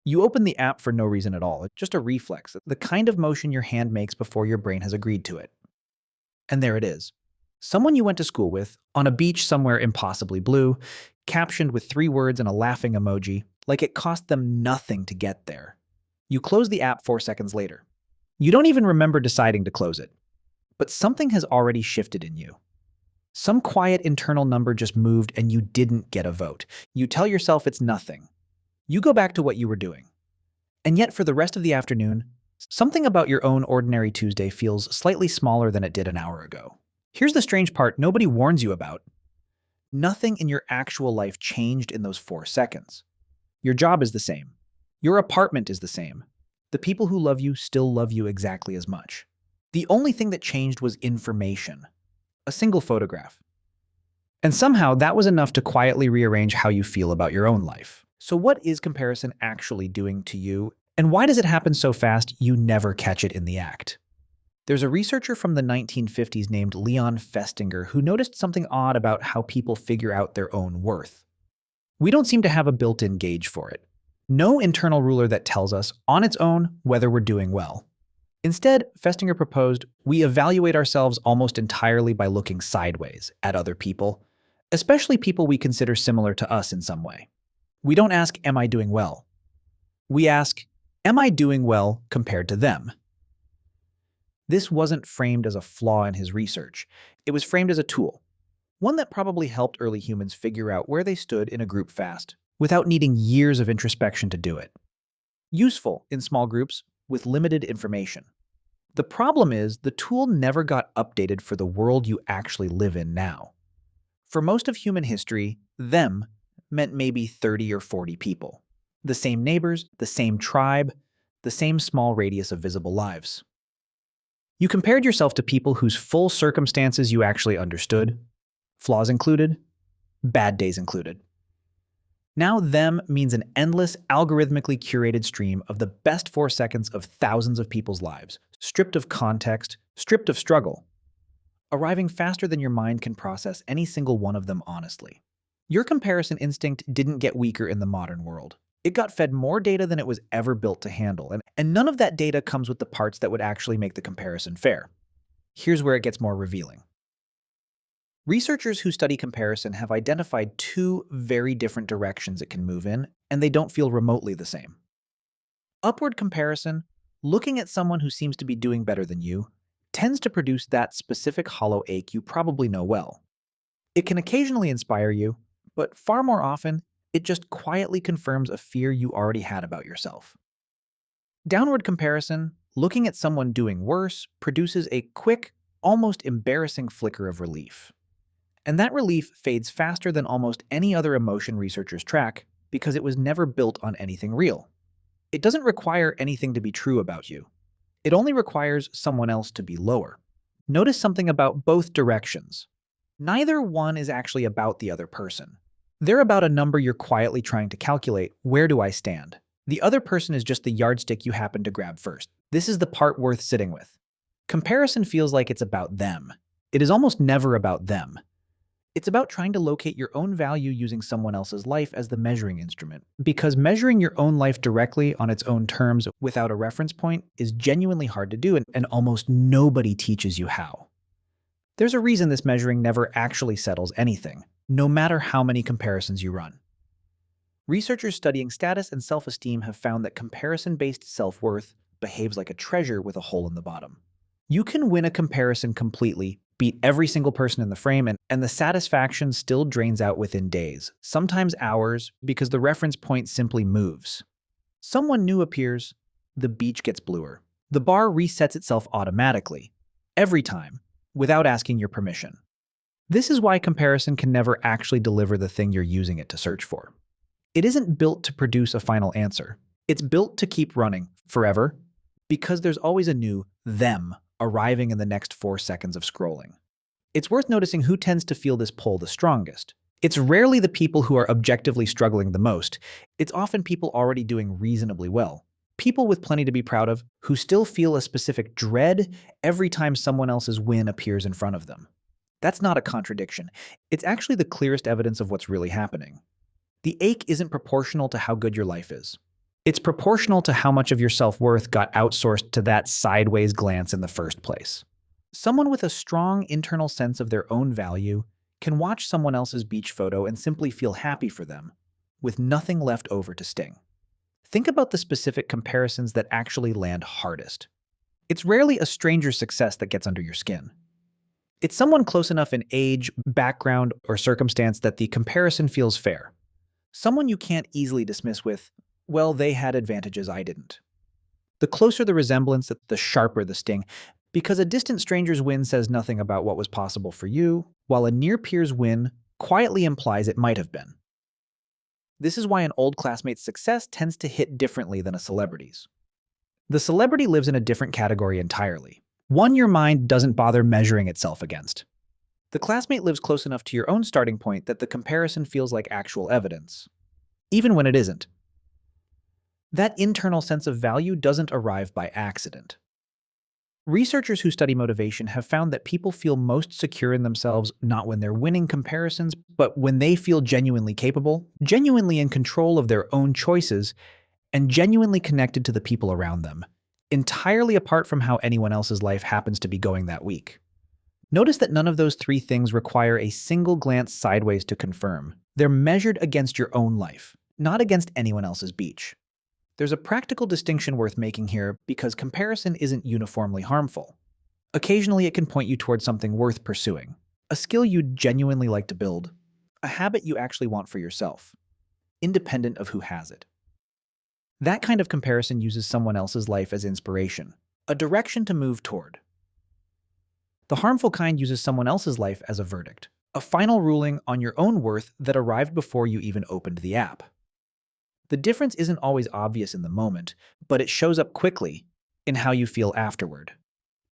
You open the app for no reason at all. It's just a reflex, the kind of motion your hand makes before your brain has agreed to it. And there it is. Someone you went to school with, on a beach somewhere impossibly blue, captioned with 3 words and a laughing emoji, like it cost them nothing to get there. You close the app 4 seconds later. You don't even remember deciding to close it. But something has already shifted in you. Some quiet internal number just moved and you didn't get a vote. You tell yourself it's nothing. You go back to what you were doing. And yet for the rest of the afternoon, something about your own ordinary Tuesday feels slightly smaller than it did an hour ago. Here's the strange part nobody warns you about. Nothing in your actual life changed in those 4 seconds. Your job is the same. Your apartment is the same. The people who love you still love you exactly as much. The only thing that changed was information. A single photograph. And somehow that was enough to quietly rearrange how you feel about your own life. So what is comparison actually doing to you? And why does it happen so fast you never catch it in the act? There's a researcher from the 1950s named Leon Festinger who noticed something odd about how people figure out their own worth. We don't seem to have a built-in gauge for it. No internal ruler that tells us, on its own, whether we're doing well. Instead, Festinger proposed, we evaluate ourselves almost entirely by looking sideways at other people, especially people we consider similar to us in some way. We don't ask, am I doing well? We ask, am I doing well compared to them? This wasn't framed as a flaw in his research. It was framed as a tool, one that probably helped early humans figure out where they stood in a group fast, without needing years of introspection to do it. Useful in small groups with limited information. The problem is the tool never got updated for the world you actually live in now. For most of human history, them meant maybe 30 or 40 people. The same neighbors, the same tribe, the same small radius of visible lives. You compared yourself to people whose full circumstances you actually understood, flaws included, bad days included. Now them means an endless, algorithmically curated stream of the best 4 seconds of thousands of people's lives, stripped of context, stripped of struggle, arriving faster than your mind can process any single one of them honestly. Your comparison instinct didn't get weaker in the modern world. It got fed more data than it was ever built to handle, and none of that data comes with the parts that would actually make the comparison fair. Here's where it gets more revealing. Researchers who study comparison have identified 2 very different directions it can move in, and they don't feel remotely the same. Upward comparison, looking at someone who seems to be doing better than you, tends to produce that specific hollow ache you probably know well. It can occasionally inspire you, but far more often, it just quietly confirms a fear you already had about yourself. Downward comparison, looking at someone doing worse, produces a quick, almost embarrassing flicker of relief. And that relief fades faster than almost any other emotion researchers track because it was never built on anything real. It doesn't require anything to be true about you. It only requires someone else to be lower. Notice something about both directions. Neither one is actually about the other person. They're about a number you're quietly trying to calculate, where do I stand? The other person is just the yardstick you happen to grab first. This is the part worth sitting with. Comparison feels like it's about them. It is almost never about them. It's about trying to locate your own value using someone else's life as the measuring instrument. Because measuring your own life directly on its own terms without a reference point is genuinely hard to do, and almost nobody teaches you how. There's a reason this measuring never actually settles anything, no matter how many comparisons you run. Researchers studying status and self-esteem have found that comparison-based self-worth behaves like a treasure with a hole in the bottom. You can win a comparison completely, beat every single person in the frame, and the satisfaction still drains out within days, sometimes hours, because the reference point simply moves. Someone new appears, the beach gets bluer. The bar resets itself automatically, every time, without asking your permission. This is why comparison can never actually deliver the thing you're using it to search for. It isn't built to produce a final answer. It's built to keep running, forever, because there's always a new them arriving in the next 4 seconds of scrolling. It's worth noticing who tends to feel this pull the strongest. It's rarely the people who are objectively struggling the most. It's often people already doing reasonably well. People with plenty to be proud of who still feel a specific dread every time someone else's win appears in front of them. That's not a contradiction. It's actually the clearest evidence of what's really happening. The ache isn't proportional to how good your life is. It's proportional to how much of your self-worth got outsourced to that sideways glance in the first place. Someone with a strong internal sense of their own value can watch someone else's beach photo and simply feel happy for them, with nothing left over to sting. Think about the specific comparisons that actually land hardest. It's rarely a stranger's success that gets under your skin. It's someone close enough in age, background, or circumstance that the comparison feels fair. Someone you can't easily dismiss with, well, they had advantages I didn't. The closer the resemblance, the sharper the sting, because a distant stranger's win says nothing about what was possible for you, while a near peer's win quietly implies it might have been. This is why an old classmate's success tends to hit differently than a celebrity's. The celebrity lives in a different category entirely, one your mind doesn't bother measuring itself against. The classmate lives close enough to your own starting point that the comparison feels like actual evidence, even when it isn't. That internal sense of value doesn't arrive by accident. Researchers who study motivation have found that people feel most secure in themselves not when they're winning comparisons, but when they feel genuinely capable, genuinely in control of their own choices, and genuinely connected to the people around them, entirely apart from how anyone else's life happens to be going that week. Notice that none of those three things require a single glance sideways to confirm. They're measured against your own life, not against anyone else's beach. There's a practical distinction worth making here because comparison isn't uniformly harmful. Occasionally, it can point you towards something worth pursuing, a skill you'd genuinely like to build, a habit you actually want for yourself, independent of who has it. That kind of comparison uses someone else's life as inspiration, a direction to move toward. The harmful kind uses someone else's life as a verdict, a final ruling on your own worth that arrived before you even opened the app. The difference isn't always obvious in the moment, but it shows up quickly in how you feel afterward.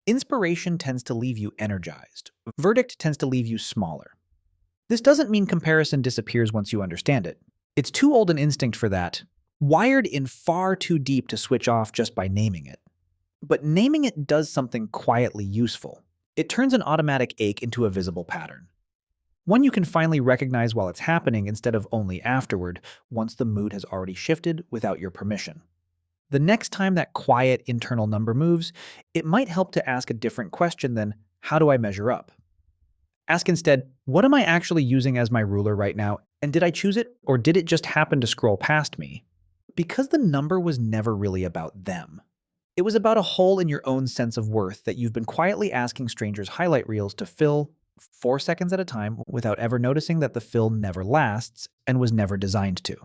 Inspiration tends to leave you energized. Verdict tends to leave you smaller. This doesn't mean comparison disappears once you understand it. It's too old an instinct for that, wired in far too deep to switch off just by naming it. But naming it does something quietly useful. It turns an automatic ache into a visible pattern. One you can finally recognize while it's happening instead of only afterward, once the mood has already shifted without your permission. The next time that quiet internal number moves, it might help to ask a different question than, how do I measure up? Ask instead, what am I actually using as my ruler right now, and did I choose it, or did it just happen to scroll past me? Because the number was never really about them. It was about a hole in your own sense of worth that you've been quietly asking strangers' highlight reels to fill 4 seconds at a time without ever noticing that the fill never lasts and was never designed to.